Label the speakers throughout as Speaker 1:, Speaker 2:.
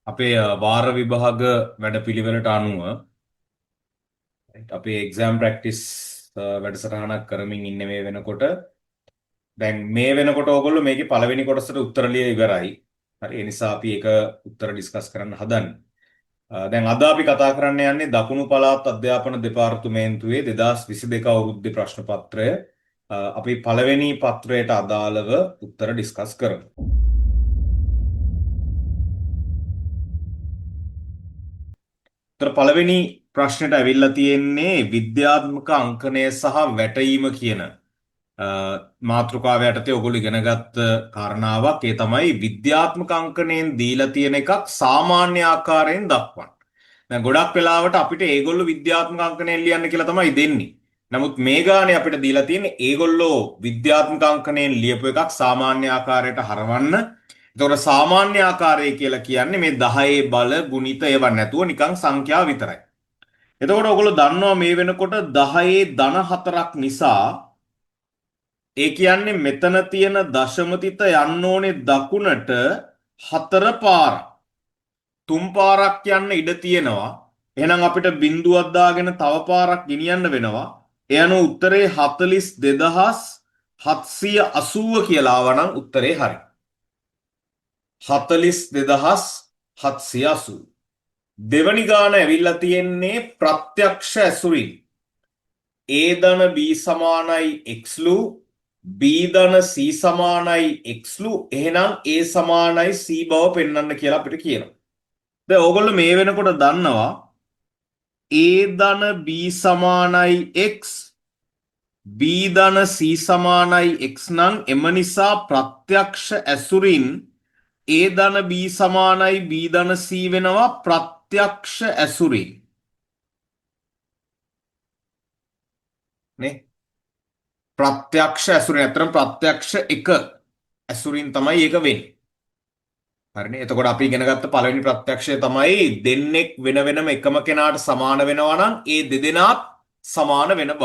Speaker 1: අපේ වාර විභාග වැඩපිළිවෙලට අනුව අපේ එක්සෑම් ප්‍රැක්ටිස් වැඩසටහනක් කරමින් ඉන්න මේ වෙනකොට දැන් මේ වෙනකොට ඕගොල්ලෝ මේකේ පළවෙනි කොටසට උත්තර ලිය ඉවරයි. හරි ඒ නිසා අපි ඒක උත්තර ඩිස්කස් කරන්න හදන්නේ. දැන් අද අපි කතා කරන්න යන්නේ දකුණු පළාත් අධ්‍යාපන දෙපාර්තමේන්තුවේ 2022 අවුරුද්දේ ප්‍රශ්න පත්‍රය. අපි පළවෙනි පත්‍රයට අදාළව උත්තර ඩිස්කස් කරමු. පළවෙනි ප්‍රශ්නෙට ඇවිල්ලා තියෙන්නේ විද්‍යාත්මක අංකණය සහ වැටීම කියන මාතෘකාව යටතේ ඔයගොල්ලෝ ඉගෙනගත්ත කාරණාවක්. ඒ තමයි විද්‍යාත්මක අංකණයෙන් දීලා තියෙන එකක් සාමාන්‍ය ආකාරයෙන් දක්වන්න. දැන් ගොඩක් වෙලාවට අපිට ඒගොල්ලෝ විද්‍යාත්මක අංකණයෙන් ලියන්න කියලා තමයි දෙන්නේ. නමුත් මේ ගානේ අපිට දීලා තියෙන්නේ ඒගොල්ලෝ විද්‍යාත්මක අංකණයෙන් ලියපු එකක් සාමාන්‍ය ආකාරයට හරවන්න. එතකොට සාමාන්‍ය ආකාරය කියලා කියන්නේ මේ 10 බල ගුණිත ඒවා නැතුව නිකන් සංඛ්‍යාව විතරයි. එතකොට ඔයගොල්ලෝ දන්නවා මේ වෙනකොට 10 ධන 4ක් නිසා ඒ කියන්නේ මෙතන තියෙන දශමතිත යන්න ඕනේ දකුණට 4 පාරක්. 3 පාරක් යන්න ඉඩ තියෙනවා. එහෙනම් අපිට බිඳුවක් දාගෙන තව පාරක් ගෙනියන්න වෙනවා. ඒ අනුව උත්තරේ 42780 කියලා ආවනම් උත්තරේ හරි. 42780. දෙවනි ගාන ඇවිල්ලා තියෙන්නේ ප්‍රත්‍යක්ෂ ඇසුරින් a ධන b සමානයි xලු b ධන c සමානයි xලු එහෙනම් a සමානයි c බව පෙන්වන්න කියලා අපිට කියනවා. දැන් ඕගොල්ලෝ මේ වෙනකොට දන්නවා a ධන b සමානයි x b ධන c සමානයි x නම් එම නිසා ප්‍රත්‍යක්ෂ ඇසුරින් a ධන b සමානයි b ධන c වෙනවා ප්‍රත්‍යක්ෂ ඇසුරින් නේ. ප්‍රත්‍යක්ෂ ඇසුරින් අතරම ප්‍රත්‍යක්ෂ එක ඇසුරින් තමයි ඒක වෙන්නේ. හරිනේ. එතකොට අපි ඉගෙන ගත්ත පළවෙනි ප්‍රත්‍යක්ෂය තමයි දෙන්නෙක් වෙන වෙනම එකම කෙනාට සමාන වෙනවා නම් ඒ දෙදෙනාත් සමාන වෙන බව.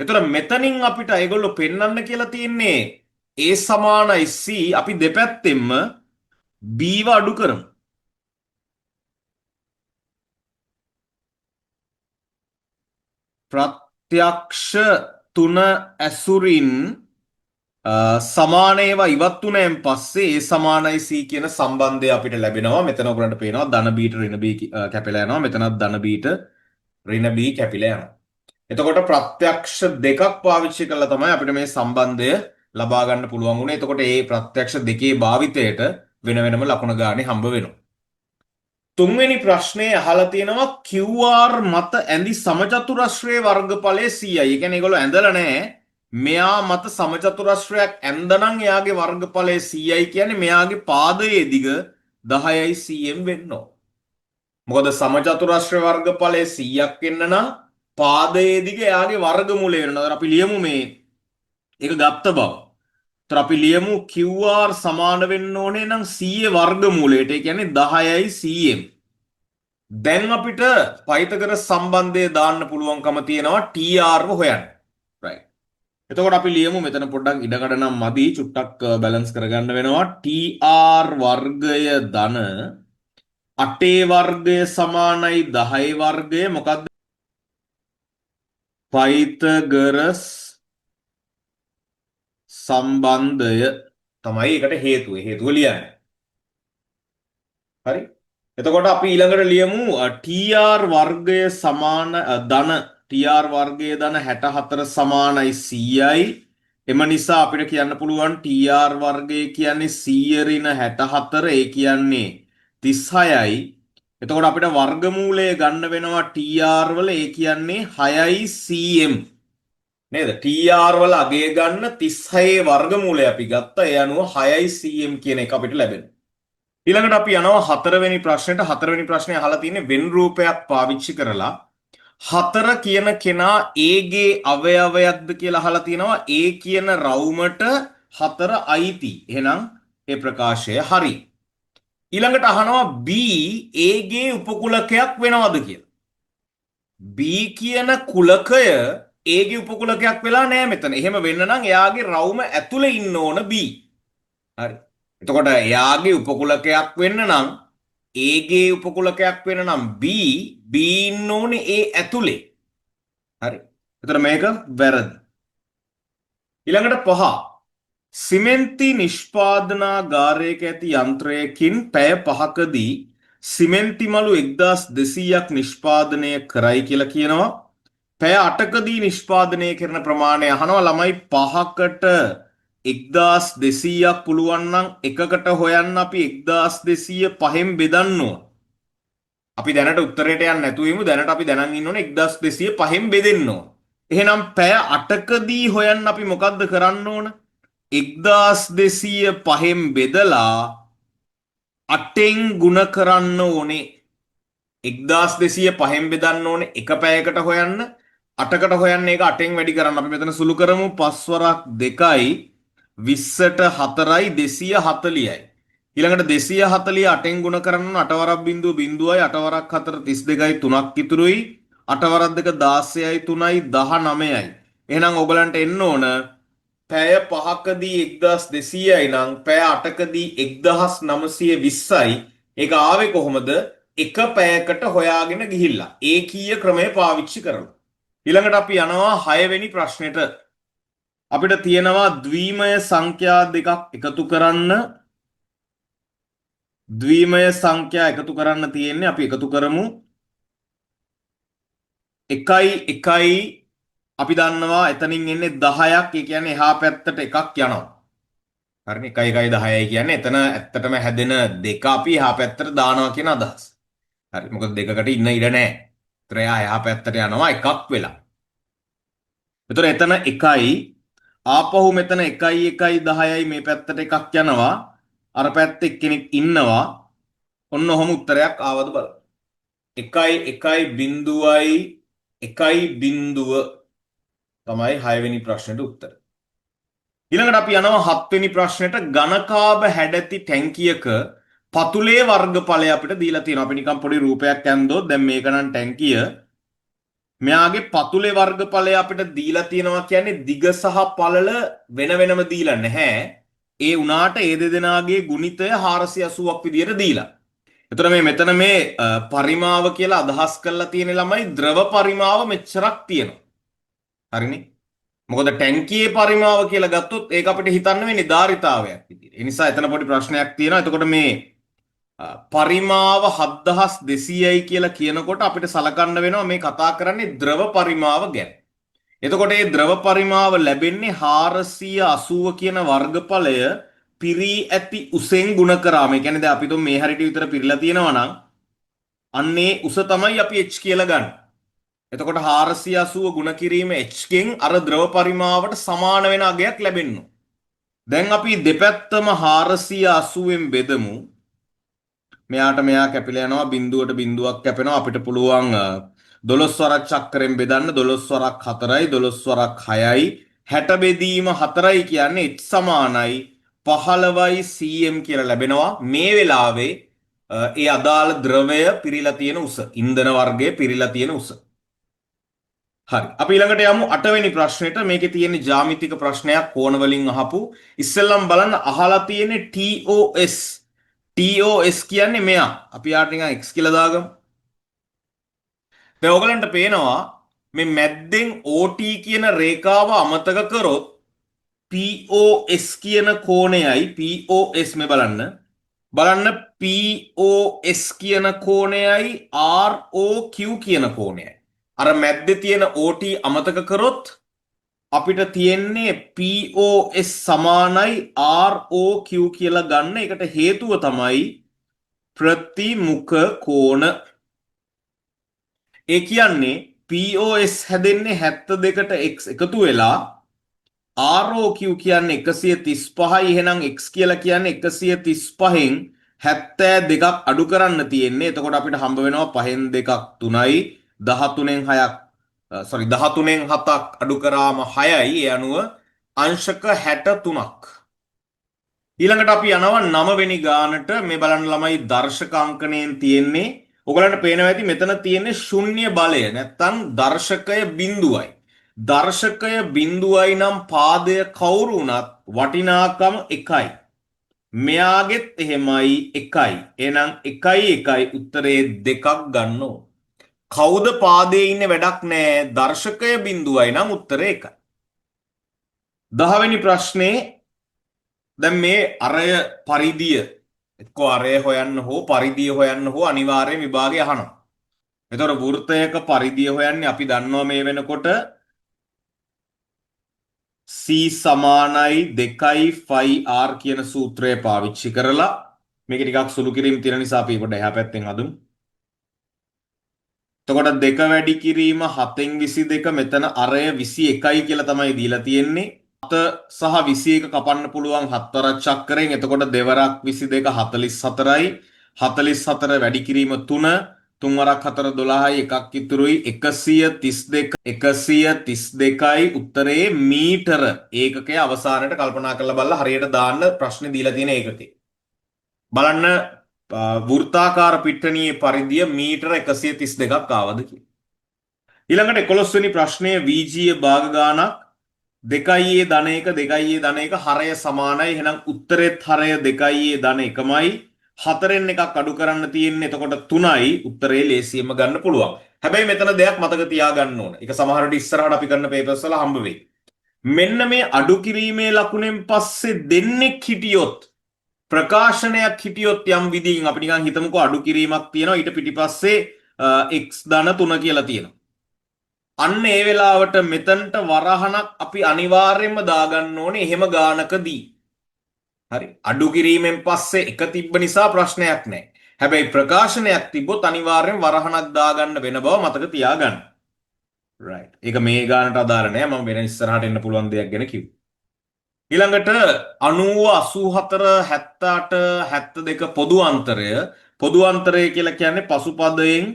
Speaker 1: එතකොට මෙතනින් අපිට ඒගොල්ලෝ පෙන්වන්න කියලා තියෙන්නේ a සමානයි c අපි දෙපැත්තෙන්ම b ව අඩු කරමු. ප්‍රත්‍යක්ෂ තුන ඇසුරින් සමාන ඒවා ඉවත් වුණාන් පස්සේ a සමානයි c කියන සම්බන්ධය අපිට ලැබෙනවා. මෙතන ඔයගලන්ට පේනවා ධන b ට ඍණ b කැපිලා යනවා. මෙතනත් ධන b ට ඍණ b කැපිලා යනවා. එතකොට ප්‍රත්‍යක්ෂ දෙකක් පාවිච්චි කරලා තමයි අපිට මේ සම්බන්ධය ලබා ගන්න පුළුවන් වුණේ. එතකොට මේ ප්‍රත්‍යක්ෂ දෙකේ භාවිතයට වෙන වෙනම ලකුණ ගානේ හම්බ වෙනවා. තුන්වෙනි ප්‍රශ්නේ අහලා තියෙනවා QR මත ඇඳි සමචතුරස්‍රයේ වර්ගඵලය 100යි. ඒ කියන්නේ ඒගොල්ලෝ ඇඳලා නැහැ. මෙයා මත සමචතුරස්‍රයක් ඇඳනනම් එයාගේ වර්ගඵලය 100යි කියන්නේ මෙයාගේ පාදයේ දිග 10යි cm වෙන්න ඕන. මොකද සමචතුරස්‍රය වර්ගඵලය 100ක් වෙන්න නම් පාදයේ දිග එයාගේ වර්ගමූලය වෙනවා. අපි ලියමු මේ ඒක ගත්ත බව. तर අපි ලියමු QR සමාන වෙන්න ඕනේ නම් 100 වර්ගමූලයට. ඒ කියන්නේ 10යි cm. දැන් අපිට පයිතගරස් සම්බන්ධය දාන්න පුළුවන්කම තියෙනවා TR ව හොයන්න. right. එතකොට අපි ලියමු මෙතන පොඩ්ඩක් ඉඩකඩ නම් මදි චුට්ටක් බැලන්ස් කරගන්න වෙනවා. TR වර්ගය ධන 8 වර්ගය සමානයි 10 වර්ගය මොකක්ද? පයිතගරස් සම්බන්ධය තමයි ඒකට හේතුව. හේතුව ලියන්න. හරි. එතකොට අපි ඊළඟට ලියමු TR වර්ගය සමාන ධන TR වර්ගයේ ධන 64 සමානයි 100යි. එම නිසා අපිට කියන්න පුළුවන් TR වර්ගය කියන්නේ 100 ඍණ 64 ඒ කියන්නේ 36යි. එතකොට අපිට වර්ගමූලය ගන්න වෙනවා TR වල ඒ කියන්නේ 6යි cm. නේද? TR වල අගය ගන්න 36 වර්ගමූලය අපි ගත්තා. ඒ අනුව 6යි cm කියන එක අපිට ලැබෙනවා. ඊළඟට අපි යනවා හතරවෙනි ප්‍රශ්නෙට. හතරවෙනි ප්‍රශ්නේ අහලා තියෙන්නේ වෙන් රූපයක් පාවිච්චි කරලා 4 කියන කෙනා A ගේ අවයවයක්ද කියලා අහලා තිනවා. A කියන රවුමට 4 අයිති. එහෙනම් ඒ ප්‍රකාශය හරි. ඊළඟට අහනවා B A ගේ උපකුලකයක් වෙනවද කියලා. B කියන කුලකය A ගේ උපකුලකයක් වෙලා නැහැ මෙතන. එහෙම වෙන්න නම් එයාගේ රවුම ඇතුලේ ඉන්න ඕන B. හරි. එතකොට එයාගේ උපකුලකයක් වෙන්න නම් A ගේ උපකුලකයක් වෙන නම් B ඉන්න ඕනේ A ඇතුලේ. හරි. එතකොට මේක වැරදි. ඊළඟට 5. සිමෙන්ති නිෂ්පාදනාගාරයක ඇති යන්ත්‍රයකින් පැය 5කදී සිමෙන්ති මළු 1200ක් නිෂ්පාදනය කරයි කියලා කියනවා. පැය 8කදී නිෂ්පාදනය කරන ප්‍රමාණය අහනවා. ළමයි 5කට 1200ක් පුළුවන් නම් එකකට හොයන්න අපි 1200 5න් බෙදන්න ඕන. අපි දැනට උත්තරයට යන්න නැතුව ඉමු. දැනට අපි දැනන් ඉන්න ඕනේ 1200 5න් බෙදෙන්න ඕන. එහෙනම් පැය 8කදී හොයන්න අපි මොකද්ද කරන්න ඕන? 1200 5න් බෙදලා 8න් ගුණ කරන්න ඕනේ. 1200 5න් බෙදන්න ඕනේ එක පැයකට හොයන්න. 8කට හොයන්න ඒක 8න් වැඩි කරන්න. අපි මෙතන සුළු කරමු. 5 වරක් 2යි 20ට 4යි 240යි. ඊළඟට 240 8න් ගුණ කරන්න 8 වරක් බිඳුව බිඳුවයි 8 වරක් 4 32යි 3ක් ඉතුරුයි. 8 වරක් 2 16යි 3යි 19යි. එහෙනම් ඔයගලන්ට එන්න ඕන පැය 5කදී 1200යි නම් පැය 8කදී 1920යි. ඒක ආවේ කොහොමද? එක පැයකට හොයාගෙන ගිහිල්ලා ඒකීය ක්‍රමය පාවිච්චි කරලා. ඊළඟට අපි යනවා 6 වෙනි ප්‍රශ්නෙට. අපිට තියෙනවා ද්විමය සංඛ්‍යා දෙකක් එකතු කරන්න. ද්විමය සංඛ්‍යා එකතු කරන්න තියෙන්නේ. අපි එකතු කරමු. 1 අපි දන්නවා එතනින් එන්නේ 10ක්. ඒ කියන්නේ එහා පැත්තට එකක් යනවා. හරිනේ. 1 10යි කියන්නේ එතන ඇත්තටම හැදෙන දෙක අපි එහා පැත්තට දානවා කියන අදහස. හරි. මොකද දෙකකට ඉන්න ඉඩ නැහැ. ඒතර එහා පැත්තට යනවා එකක් වෙලා. එතකොට එතන 1යි ආපහු මෙතන 1 10යි මේ පැත්තට එකක් යනවා. අර පැත්තේ එක්කෙනෙක් ඉන්නවා. ඔන්න ඔහොම උත්තරයක් ආවද බලන්න. 1 බිඳුවයි 1 බිඳුව තමයි 6 වෙනි ප්‍රශ්නෙට උත්තර. ඊළඟට අපි යනවා 7 වෙනි ප්‍රශ්නෙට. ඝනකාභ හැඩැති ටැංකියක පතුලේ වර්ගඵලය අපිට දීලා තියෙනවා. අපි නිකන් පොඩි රූපයක් ඇන්දොත් දැන් මේක නම් ටැංකිය. මෙයාගේ පතුලේ වර්ගඵලය අපිට දීලා තියෙනවා කියන්නේ දිග සහ පළල වෙන වෙනම දීලා නැහැ. ඒ උනාට ඒ දෙදෙනාගේ ගුණිතය 480ක් විදියට දීලා. එතකොට මේ මෙතන මේ පරිමාව කියලා අදහස් කරලා තියෙන ළමයි ද්‍රව පරිමාව මෙච්චරක් තියෙනවා. හරිනේ? මොකද ටැංකියේ පරිමාව කියලා ගත්තොත් ඒක අපිට හිතන්න වෙන්නේ ධාරිතාවයක් විදියට. ඒ නිසා එතන පොඩි ප්‍රශ්නයක් තියෙනවා. එතකොට මේ පරිමාව 7200යි කියලා කියනකොට අපිට සලකන්න වෙනවා මේ කතා කරන්නේ ද්‍රව පරිමාව ගැන. එතකොට මේ ද්‍රව පරිමාව ලැබෙන්නේ 480 කියන වර්ගඵලය පිරී ඇති උසෙන් ගුණ කරාම. ඒ කියන්නේ දැන් අපි තුන් මේ හැරිට විතර පිරලා තියෙනවා නම් අන්නේ උස තමයි අපි h කියලා ගන්න. එතකොට 480 ගුණ කිරීම h ගෙන් අර ද්‍රව පරිමාවට සමාන වෙන අගයක් ලැබෙන්න. දැන් අපි දෙපැත්තම 480න් බෙදමු. මෙයාට මෙයා කැපිලා යනවා බිඳුවට බිඳුවක් කැපෙනවා. අපිට පුළුවන් 12 වරක් චක්‍රයෙන් බෙදන්න. 12 වරක් 4යි 12 වරක් 6යි 60 බෙදීම 4යි කියන්නේ h සමානයි 15යි cm කියලා ලැබෙනවා. මේ වෙලාවේ ඒ අදාළ ද්‍රවය පිරීලා තියෙන උස, ඉන්ධන වර්ගයේ පිරීලා තියෙන උස. හරි. අපි ඊළඟට යමු 8 වෙනි ප්‍රශ්නෙට. මේකේ තියෙන ජ්‍යාමිතික ප්‍රශ්නයක් කෝණ වලින් අහපු. ඉස්සෙල්ලම බලන්න අහලා තියෙන්නේ TOS. TOS කියන්නේ මෙයා. අපි යාට නිකන් x කියලා දාගමු. දැන් ඔයගලන්ට පේනවා මේ මැද්දෙන් OT කියන රේඛාව අමතක කරොත් POS කියන කෝණයයි POS මේ බලන්න POS කියන කෝණයයි ROQ කියන කෝණයයි. අර මැද්දේ තියෙන OT අමතක කරොත් අපිට තියෙන්නේ POS සමානයි ROQ කියලා ගන්න. ඒකට හේතුව තමයි ප්‍රතිමුඛ කෝණ. ඒ කියන්නේ POS හැදෙන්නේ 72ට x එකතු වෙලා ROQ කියන්නේ 135යි. එහෙනම් x කියලා කියන්නේ 135න් 72ක් අඩු කරන්න තියෙන්නේ. එතකොට අපිට හම්බ වෙනවා 5න් 2ක් 3යි 13න් 6ක් 13න් 7ක් අඩු කරාම 6යි. ඒ අනුව අංශක 63ක්. ඊළඟට අපි යනවා 9 වෙනි ගානට. මේ බලන්න ළමයි දර්ශක අංකණයෙන් තියෙන්නේ. ඔයගලන්ට පේනවා ඇති මෙතන තියෙන්නේ ශුන්‍ය බලය නැත්තම් දර්ශකය බිඳුවයි. දර්ශකය බිඳුවයි නම් පාදය කවුරු වුණත් වටිනාකම එකයි. මෙයාගෙත් එහෙමයි එකයි. එහෙනම් එකයි එකයි උත්තරේ දෙකක් ගන්න ඕන. කවුද පාදයේ ඉන්නේ වැඩක් නෑ. දර්ශකය බිඳුවයි නම් උත්තරේ එකයි. 10 වෙනි ප්‍රශ්නේ දැන් මේ අරය පරිදිය එක්කෝ අරය හොයන්න හෝ පරිදිය හොයන්න හෝ අනිවාර්යයෙන් විභාගය අහනවා. එතකොට වෘත්තයක පරිදිය හොයන්නේ අපි දන්නවා මේ වෙනකොට C සමානයි 2යි phi r කියන සූත්‍රය පාවිච්චි කරලා මේක ටිකක් සුළු කිරීම තියෙන නිසා අපි පොඩ්ඩක් එහා පැත්තෙන් හදමු. එතකොට 2 වැඩි කිරීම 7න් 22 මෙතන අරය 21යි කියලා තමයි දීලා තියෙන්නේ. 7 සහ 21 කපන්න පුළුවන් 7 වරක් චක්‍රයෙන්. එතකොට දෙවරක් 22 44යි. 44 වැඩි කිරීම 3 3 වරක් 4 12යි එකක් ඉතුරුයි 132යි උත්තරේ මීටර ඒකකයේ අවසානයේ කල්පනා කරලා බලලා හරියට දාන්න ප්‍රශ්නේ දීලා තියෙන ඒකකේ බලන්න වෘත්තාකාර පිට්ටනියේ පරිධිය මීටර 132ක් ආවද කියලා. ඊළඟට 11 වෙනි ප්‍රශ්නයේ VG භාග ගානක් 2යි ධන 1 2යි ධන 1 හරය සමානයි. එහෙනම් උත්තරෙත් හරය 2යි ධන 1මයි. 4න් එකක් අඩු කරන්න තියෙන්නේ. එතකොට 3යි උත්තරේ ලේසියෙන්ම ගන්න පුළුවන්. හැබැයි මෙතන දෙයක් මතක තියාගන්න ඕන. ඒක සමහර විට ඉස්සරහට අපි කරන පේපර්ස් වල හම්බ වෙයි. මෙන්න මේ අඩු කිරීමේ ලකුණෙන් පස්සේ දෙන්නෙක් හිටියොත් ප්‍රකාශනයක් හිටියොත් යම් විදිහින් අපි නිකන් හිතමුකෝ අඩු කිරීමක් තියෙනවා ඊට පිටිපස්සේ x ධන 3 කියලා තියෙනවා. අන්න ඒ වෙලාවට මෙතනට වරහණක් අපි අනිවාර්යයෙන්ම දාගන්න ඕනේ එහෙම ගානකදී. හරි. අඩු කිරීමෙන් පස්සේ එක තිබ්බ නිසා ප්‍රශ්නයක් නැහැ. හැබැයි ප්‍රකාශනයක් තිබ්බොත් අනිවාර්යෙන් වරහණක් දාගන්න වෙන බව මතක තියාගන්න. right. ඒක මේ ගානට අදාළ නැහැ. මම වෙන ඉස්සරහට එන්න පුළුවන් දෙයක් ගැන කිව්වා. ඊළඟට 90 84 78 72 පොදු අන්තරය කියලා කියන්නේ පසුපදයෙන්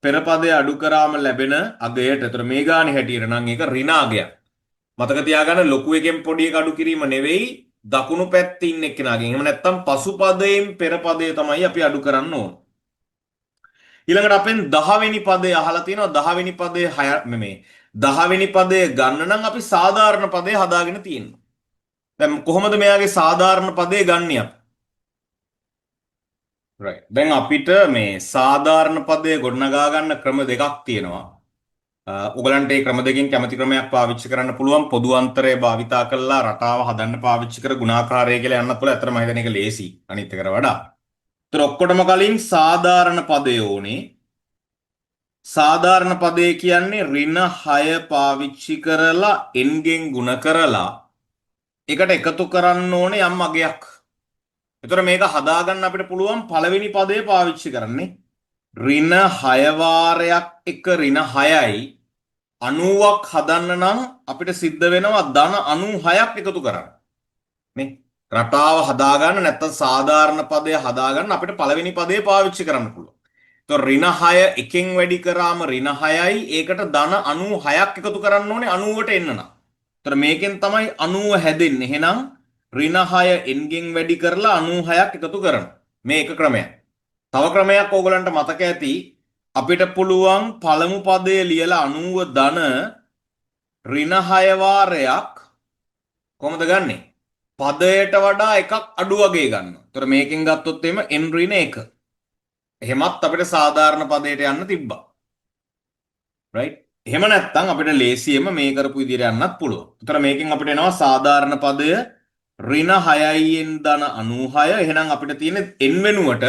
Speaker 1: පෙර පදය අඩු කරාම ලැබෙන අගයට. ඒතර මේ ගානේ හැටියට නම් ඒක ඍණාගයක්. මතක තියාගන්න ලොකු එකෙන් පොඩි එක අඩු කිරීම නෙවෙයි දකුණු පැත්තේ ඉන්න එක්කෙනාගෙන්. එහෙම නැත්නම් පසුපදයෙන් පෙර පදය තමයි අපි අඩු කරන්න ඕන. ඊළඟට අපෙන් 10 වෙනි පදය අහලා තියෙනවා. 10 වෙනි පදය 10 වෙනි පදය ගන්න නම් අපි සාධාරණ පදය හදාගෙන තියෙනවා. දැන් කොහොමද මෙයාගේ සාධාරණ පදේ ගන්නෙ අපි? right. දැන් අපිට මේ සාධාරණ පදේ ගොඩනගා ගන්න ක්‍රම දෙකක් තියෙනවා. ඔයගලන්ට මේ ක්‍රම දෙකෙන් කැමති ක්‍රමයක් පාවිච්චි කරන්න පුළුවන්. පොදු අන්තරය භාවිතා කරලා රටාව හදන්න පාවිච්චි කර ගුණාකාරය කියලා යන්නත් පුළුවන්. අතරම හිතන එක ලේසි අනිත් එකට වඩා. ඒතර ඔක්කොටම කලින් සාධාරණ පදය ඕනේ. සාධාරණ පදේ කියන්නේ ඍණ 6 පාවිච්චි කරලා n ගෙන් ගුණ කරලා එකට එකතු කරන්න ඕනේ යම් අගයක්. එතකොට මේක හදාගන්න අපිට පුළුවන් පළවෙනි පදේ පාවිච්චි කරන්නේ. ඍණ 6 වාරයක් එක ඍණ 6යි 90ක් හදන්න නම් අපිට සිද්ධ වෙනවා ධන 96ක් එකතු කරන්න. නේ? රටාව හදාගන්න නැත්නම් සාධාරණ පදය හදාගන්න අපිට පළවෙනි පදේ පාවිච්චි කරන්න පුළුවන්. එතකොට ඍණ 6 එකෙන් වැඩි කරාම ඍණ 6යි ඒකට ධන 96ක් එකතු කරන්න ඕනේ 90ට එන්න නම්. මේකෙන් තමයි 90 හැදෙන්නේ. එහෙනම් ඍණ 6 n ගෙන් වැඩි කරලා 96ක් එකතු කරනවා. මේ එක ක්‍රමයක්. තව ක්‍රමයක් ඕගලන්ට මතක ඇති. අපිට පුළුවන් පළමු පදයේ ලියලා 90 ධන ඍණ 6 වාරයක් කොහොමද ගන්නෙ? පදයට වඩා එකක් අඩු වගේ ගන්නවා. ඒතර මේකෙන් ගත්තොත් එimhe n ඍණ 1. එහෙමත් අපිට සාධාරණ පදයට යන්න තිබ්බා. right? එහෙම නැත්නම් අපිට ලේසියෙන්ම මේ කරපු විදිහට යන්නත් පුළුවන්. ඒතර මේකෙන් අපිට එනවා සාධාරණ පදය ඍණ 6යි n ධන 96. එහෙනම් අපිට තියෙන්නේ n වෙනුවට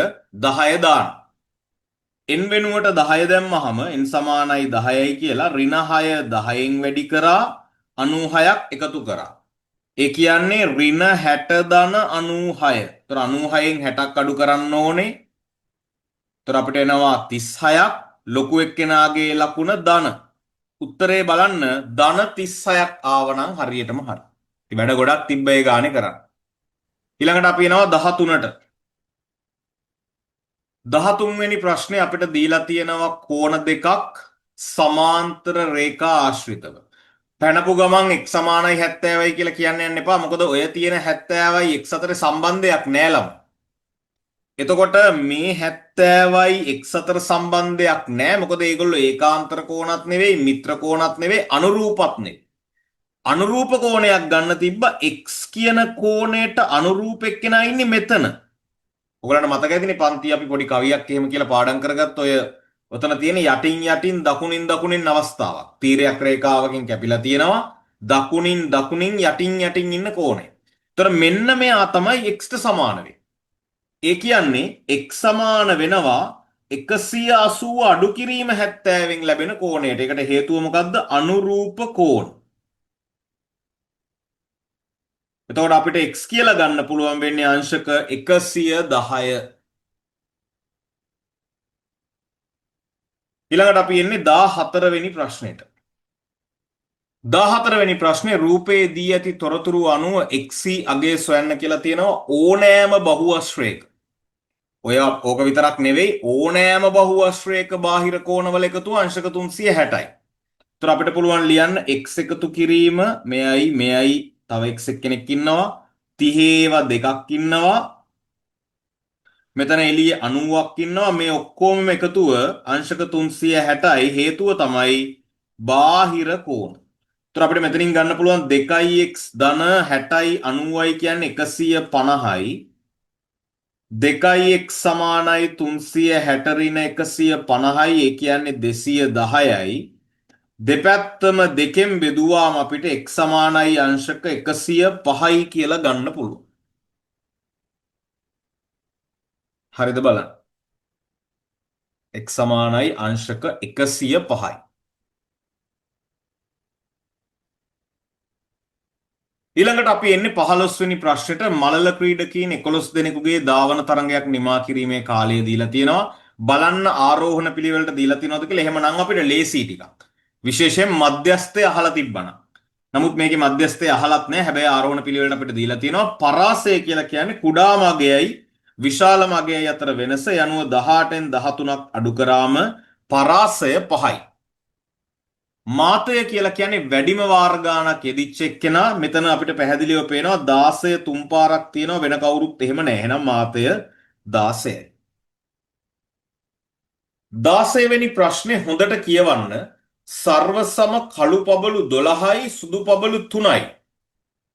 Speaker 1: 10 දාන්න. n වෙනුවට 10 දැම්මහම n සමානයි 10යි කියලා ඍණ 6 10න් වැඩි කරා 96ක් එකතු කරා. ඒ කියන්නේ ඍණ 60 ධන 96. ඒතර 96න් 60ක් අඩු කරන්න ඕනේ. ඒතර අපිට එනවා 36ක් ලොකු එක්කෙනාගේ ලකුණ ධන. උත්තරේ බලන්න ධන 36ක් ආවනම් හරියටම හරි. ඉතින් වැඩ ගොඩක් තිබ්බ ඒ ගානේ කරන්න. ඊළඟට අපි එනවා 13ට. 13 වෙනි ප්‍රශ්නේ අපිට දීලා තියෙනවා කෝණ දෙකක් සමාන්තර රේඛා ආශ්‍රිතව. පැනපු ගමන් x සමානයි 70යි කියලා කියන්න යන්න එපා. මොකද ඔය තියෙන 70යි x අතර සම්බන්ධයක් නෑ ළම. එතකොට මේ 70යි x අතර සම්බන්ධයක් නෑ. මොකද මේගොල්ලෝ ඒකාන්තර කෝණත් නෙවෙයි, මිත්‍ර කෝණත් නෙවෙයි, අනුරූපත් නෙවෙයි. අනුරූප කෝණයක් ගන්න තිබ්බ x කියන කෝණයට අනුරූප එක්කෙනා ඉන්නේ මෙතන. ඔයගලන්ට මතක ඇතිනේ පන්ති අපි පොඩි කවියක් එහෙම කියලා පාඩම් කරගත්ත ඔය ඔතන තියෙන යටින් යටින් දකුණින් දකුණින් අවස්ථාවක්. තීරයක් රේඛාවකින් කැපිලා තියෙනවා. දකුණින් දකුණින් යටින් යටින් ඉන්න කෝණය. ඒතර මෙන්න මෙයා තමයි x ට සමාන වෙන්නේ. ඒ කියන්නේ x සමාන වෙනවා 180 අඩු කිරීම 70න් ලැබෙන කෝණයට. ඒකට හේතුව මොකද්ද? අනුරූප කෝණ. එතකොට අපිට x කියලා ගන්න පුළුවන් වෙන්නේ අංශක 110. ඊළඟට අපි එන්නේ 14 වෙනි ප්‍රශ්නෙට. 14 වෙනි ප්‍රශ්නේ රූපයේ දී ඇති තොරතුරු අනුව xc අගය සොයන්න කියලා තියෙනවා ඕනෑම බහුවශ්‍රයක. ඕක විතරක් නෙවෙයි ඕනෑම බහුවශ්‍රයක බාහිර කෝණවල එකතුව අංශක 360යි. ඒතර අපිට පුළුවන් ලියන්න x එකතු කිරීම මෙයයි තව x කෙනෙක් ඉන්නවා 30 දෙකක් ඉන්නවා මෙතන එළියේ 90ක් ඉන්නවා මේ ඔක්කොම එකතුව අංශක 360යි හේතුව තමයි බාහිර කෝණ. ඒතර අපිට මෙතනින් ගන්න පුළුවන් 2x ධන 60යි 90යි කියන්නේ 150යි 2x සමානයි 360 ඍණ 150යි ඒ කියන්නේ 210යි දෙපැත්තම දෙකෙන් බෙදුවාම අපිට x සමානයි අංශක 105යි කියලා ගන්න පුළුවන්. හරිද බලන්න. x සමානයි අංශක 105යි. ඊළඟට අපි එන්නේ 15 වෙනි ප්‍රශ්නෙට. මලල ක්‍රීඩකීන් 11 දෙනෙකුගේ ධාවන තරඟයක් නිමා කිරීමේ කාලය දීලා තියෙනවා. බලන්න ආරෝහණ පිළිවෙලට දීලා තියෙනවද කියලා. එහෙමනම් අපිට ලේසි ටිකක්. විශේෂයෙන් මධ්‍යස්ථය අහලා තිබ්බනම්. නමුත් මේකේ මධ්‍යස්ථය අහලත් නැහැ. හැබැයි ආරෝහණ පිළිවෙලට අපිට දීලා තියෙනවා පරාසය කියලා කියන්නේ කුඩා මගයයි විශාල මගයයි අතර වෙනස යනුව 18න් 13ක් අඩු කරාම පරාසය 5යි. මාතය කියලා කියන්නේ වැඩිම වාර ගානක් යෙදිච්ච එක්කෙනා. මෙතන අපිට පැහැදිලිව පේනවා 16 තුන් පාරක් තියෙනවා වෙන කවුරුත් එහෙම නැහැ. එහෙනම් මාතය 16යි. 16 වෙනි ප්‍රශ්නේ හොඳට කියවන්න. සර්ව සම කළු පබළු 12යි සුදු පබළු 3යි.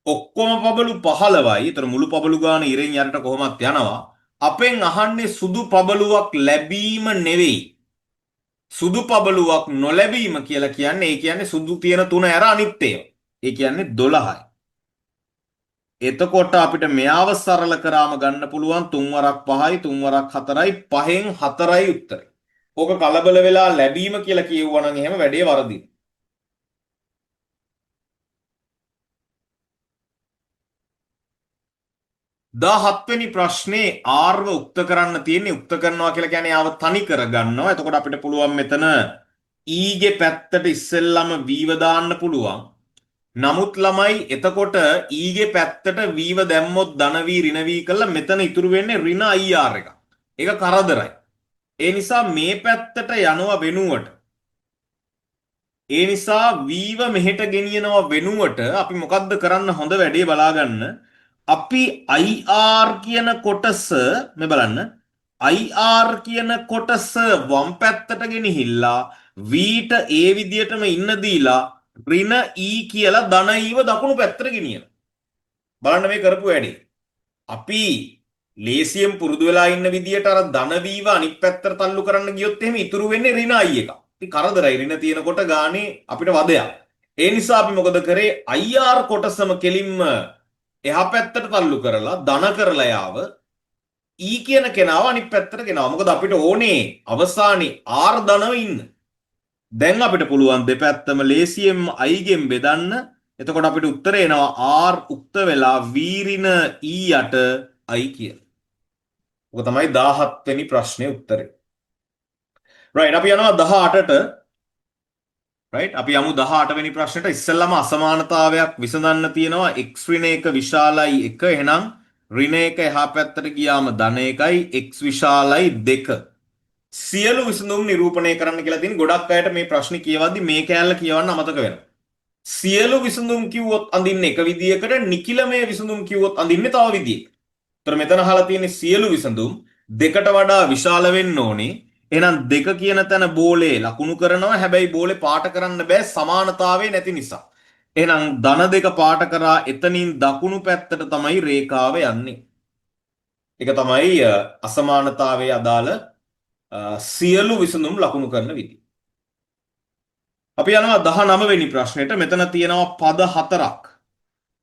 Speaker 1: ඔක්කොම පබළු 15යි. ඒතර මුළු පබළු ගාන ඉරෙන් යනට කොහොමත් යනවා. අපෙන් අහන්නේ සුදු පබළුවක් ලැබීම නෙවෙයි. සුදු පබළුවක් නොලැබීම කියලා කියන්නේ ඒ කියන්නේ සුදු තියෙන 3 ඇර අනිත් ඒවා. ඒ කියන්නේ 12යි. එතකොට අපිට මෙයාව සරල කරාම ගන්න පුළුවන් 3 වරක් 5යි 3 වරක් 4යි 5න් 4යි උත්තරේ. ඕක කලබල වෙලා ලැබීම කියලා කියුවා නම් එහෙම වැඩේ වරදින. දහත්වෙනි ප්‍රශ්නේ ආර්ව උක්ත කරන්න තියෙන්නේ. උක්ත කරනවා කියලා කියන්නේ ආව තනි කර ගන්නවා. එතකොට අපිට පුළුවන් මෙතන e ගේ පැත්තට ඉස්සෙල්ලම v ව දාන්න පුළුවන්. නමුත් ළමයි එතකොට e ගේ පැත්තට v ව දැම්මොත් ධන v ඍණ v කළා මෙතන ඉතුරු වෙන්නේ ඍණ ir එක. ඒක කරදරයි. ඒ නිසා මේ පැත්තට යනවා වෙනුවට ඒ නිසා v ව මෙහෙට ගෙනියනවා වෙනුවට අපි මොකද්ද කරන්න හොඳ වැඩේ බලාගන්න. අපි IR කියන කොටස මේ බලන්න IR කියන කොටස වම් පැත්තට ගෙනහිල්ලා V ට ඒ විදියටම ඉන්න දීලා ඍණ E කියලා ධන E ව දකුණු පැත්තට ගෙනියන. බලන්න මේ කරපු වැඩේ. අපි ලේසියෙන් පුරුදු වෙලා ඉන්න විදියට අර ධන V ව අනිත් පැත්තට තල්ලු කරන්න ගියොත් එහෙම ඉතුරු වෙන්නේ ඍණ I එක. ඉතින් කරදරයි ඍණ තියෙනකොට ගානේ අපිට වදයක්. ඒ නිසා අපි මොකද කරේ IR කොටසම කෙලින්ම එහා පැත්තට තල්ලු කරලා ධන කරලා යාව E කියන කෙනාව අනිත් පැත්තට ගෙනාවා. මොකද අපිට ඕනේ අවසානයේ R ධනව ඉන්න. දැන් අපිට පුළුවන් දෙපැත්තම ලේසියෙන්ම I ගෙන් බෙදන්න. එතකොට අපිට උත්තරේ එනවා R උක්ත වෙලා V ඍණ E යට I කියලා. ඔක තමයි 17 වෙනි ප්‍රශ්නේ උත්තරේ. right අපි යනවා 18ට. right අපි යමු 18 වෙනි ප්‍රශ්නෙට. ඉස්සෙල්ලාම අසමානතාවයක් විසඳන්න තියෙනවා. x ඍණ 1 විශාලයි 1. එහෙනම් ඍණ 1 එහා පැත්තට ගියාම ධන 1යි x විශාලයි 2. සියලු විසඳුම් නිරූපණය කරන්න කියලා තියෙන ගොඩක් අයට මේ ප්‍රශ්නේ කියවද්දි මේ කෑල්ල කියවන්න අමතක වෙනවා. සියලු විසඳුම් කිව්වොත් අඳින්නේ එක විදියකට, නිකිලමේ විසඳුම් කිව්වොත් අඳින්නේ තව විදියකට. ඒතර මෙතන අහලා තියෙන්නේ සියලු විසඳුම් දෙකට වඩා විශාල වෙන්න ඕනේ. එහෙනම් දෙක කියන තැන බෝලේ ලකුණු කරනවා. හැබැයි බෝලේ පාට කරන්න බෑ සමානතාවය නැති නිසා. එහෙනම් ධන දෙක පාට කරා එතනින් දකුණු පැත්තට තමයි රේඛාව යන්නේ. ඒක තමයි අසමානතාවයේ අදාළ සියලු විසඳුම් ලකුණු කරන විදිහ. අපි යනවා 19 වෙනි ප්‍රශ්නෙට. මෙතන තියෙනවා පද හතරක්.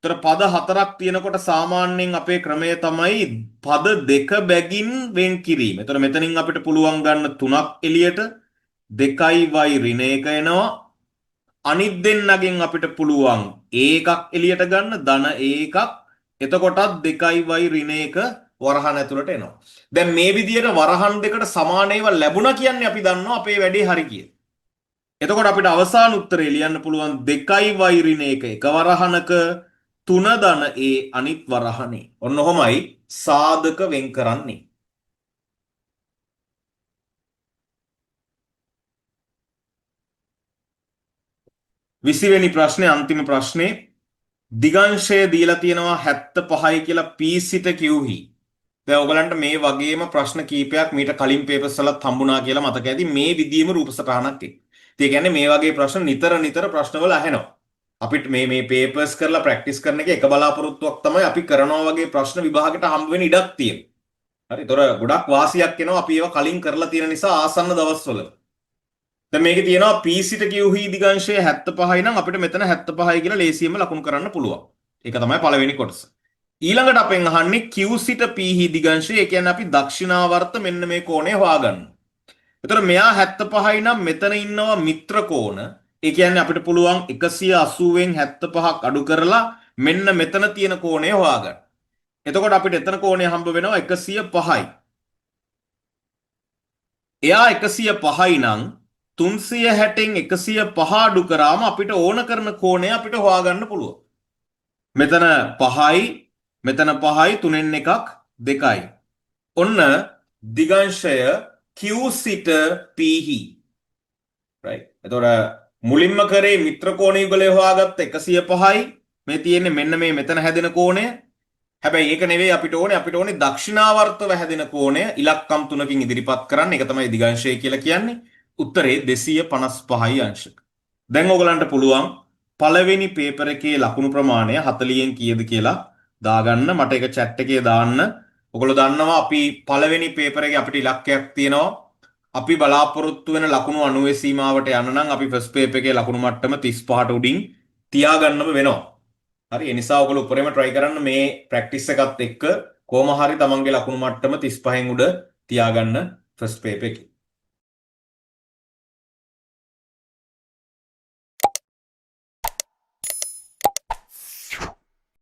Speaker 1: ඒතර පද හතරක් තියෙනකොට සාමාන්‍යයෙන් අපේ ක්‍රමය තමයි පද දෙක බැගින් වෙන් කිරීම. ඒතර මෙතනින් අපිට පුළුවන් ගන්න 3ක් එළියට 2යි y ඍණ 1 එනවා. අනිත් දෙන්නගෙන් අපිට පුළුවන් එකක් එළියට ගන්න ධන එකක්. එතකොටත් 2යි y ඍණ 1 වරහන් ඇතුළට එනවා. දැන් මේ විදිහට වරහන් දෙකට සමාන ඒවා ලැබුණා කියන්නේ අපි දන්නවා අපේ වැඩේ හරි කියලා. එතකොට අපිට අවසාන උත්තරේ ලියන්න පුළුවන් 2යි y ඍණ 1 එක වරහනක 3 ධන අනිත් වරහනේ. ඔන්න ඔහොමයි සාධක වෙන් කරන්නේ. 20 වෙනි ප්‍රශ්නේ අන්තිම ප්‍රශ්නේ දිගංශය දීලා තියෙනවා 75යි කියලා p සිට qහි. දැන් ඔයගලන්ට මේ වගේම ප්‍රශ්න කීපයක් මීට කලින් පේපර්ස් වලත් හම්බුණා කියලා මතක ඇති මේ විදියෙම රූප සටහනක් එක්ක. ඒ කියන්නේ මේ වගේ ප්‍රශ්න නිතර ප්‍රශ්නවල අහනවා. අපිට මේ පේපර්ස් කරලා ප්‍රැක්ටිස් කරන එක එක බලාපොරොත්තුවක් තමයි අපි කරනවා වගේ ප්‍රශ්න විභාගයට හම්බ වෙන ඉඩක් තියෙනවා. හරි. ඒතොර ගොඩක් වාසියක් එනවා අපි ඒවා කලින් කරලා තියෙන නිසා ආසන්න දවස්වල. දැන් මේකේ තියෙනවා p සිට qහි දිගංශය 75යි නම් අපිට මෙතන 75යි කියලා ලේසියෙන්ම ලකුණු කරන්න පුළුවන්. ඒක තමයි පළවෙනි කොටස. ඊළඟට අපෙන් අහන්නේ q සිට p හි දිගංශය. ඒ කියන්නේ අපි දක්ෂිනාවර්ත මෙන්න මේ කෝණය හොයාගන්න. එතකොට මෙයා 75යි නම් මෙතන ඉන්නවා මිත්‍ර කෝණ. ඒ කියන්නේ අපිට පුළුවන් 180න් 75ක් අඩු කරලා මෙන්න මෙතන තියෙන කෝණය හොයාගන්න. එතකොට අපිට එතන කෝණය හම්බ වෙනවා 105යි. එයා 105යි නම් 360න් 105 අඩු කරාම අපිට ඕන කරන කෝණය අපිට හොයාගන්න පුළුවන්. මෙතන 5යි, මෙතන 5යි, 3න් එකක් 2යි. ඔන්න දිගංශය q සිට p හි. right. එතකොට මුලින්ම කරේ මිත්‍ර කෝණ යුගලය හොයාගත්ත 105යි. මේ තියෙන්නේ මෙන්න මේ මෙතන හැදෙන කෝණය. හැබැයි ඒක නෙවෙයි අපිට ඕනේ දක්ෂිනාවර්තව හැදෙන කෝණය ඉලක්කම් 3කින් ඉදිරිපත් කරන්න. ඒක තමයි දිගංශය කියලා කියන්නේ. උත්තරේ 255යි අංශක. දැන් ඔයගලන්ට පුළුවන් පළවෙනි පේපර් එකේ ලකුණු ප්‍රමාණය 40න් කීයද කියලා දාගන්න. මට ඒක chat එකේ දාන්න. ඔයගොල්ලෝ දන්නවා අපි පළවෙනි පේපර් එකේ අපිට ඉලක්කයක් තියෙනවා. අපි බලාපොරොත්තු වෙන ලකුණු 90 සීමාවට යන්න නම් අපි ෆස්ට් පේපර් එකේ ලකුණු මට්ටම 35ට උඩින් තියාගන්නම වෙනවා. හරි. ඒ නිසා ඔයගොල්ලෝ උඩරම try කරන්න මේ ප්‍රැක්ටිස් එකත් එක්ක කොහොම හරි තමන්ගේ ලකුණු මට්ටම 35න් උඩ තියාගන්න ෆස්ට් පේපර් එකේ.